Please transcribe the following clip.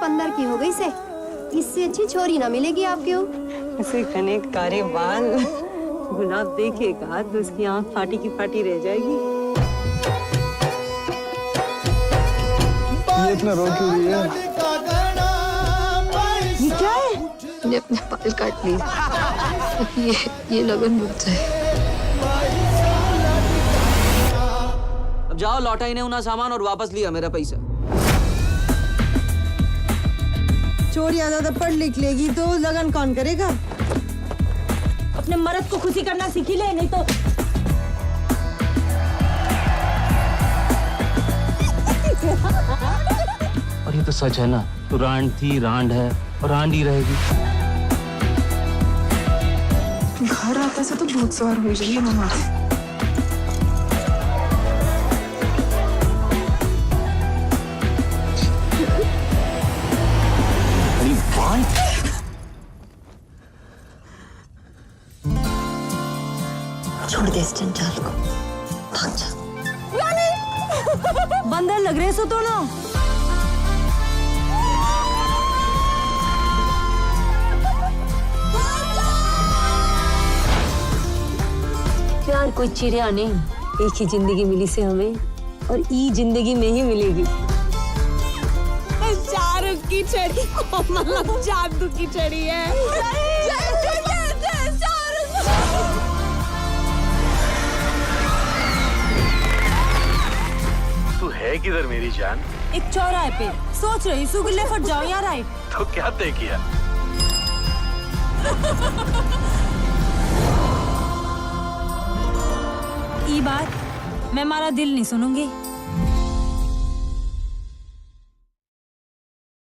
अंदर की हो गई से, इससे अच्छी छोरी ना मिलेगी आपको। उसे कने कारे बाल गुलाब देखेगा तो उसकी आंख फाटी की फाटी रह जाएगी। ये इतना रो क्यों रही है? ये क्या है? मैंने अपने बाल काट लिए। ये लगन मुझ जाए। अब जाओ, लौटा इन्हें उना सामान और वापस लिया मेरा पैसा। चोरियां ज्यादा पढ़ लिख लेगी तो लगन कौन करेगा? अपने मर्द को खुशी करना सीखी ले, नहीं तो और ये तो सच है ना, तो रांड थी, रांड है और रांड ही रहेगी। घर आता से तो भूत सवार हो जाइए मामा। छोड़ दे इस जंजाल को, भाग जा। बंदर लग रहे सो तो ना। प्यार कोई चिड़िया नहीं, एक ही जिंदगी मिली से हमें और ई जिंदगी में ही मिलेगी। शाहरुख की छड़ी, मतलब जादू की छड़ी है। तू है किधर मेरी जान? एक चौराहे पे सोच रही सुगले फट जाओ यार। राइट तो क्या तय किया? ये बात मैं मारा दिल नहीं सुनूंगी।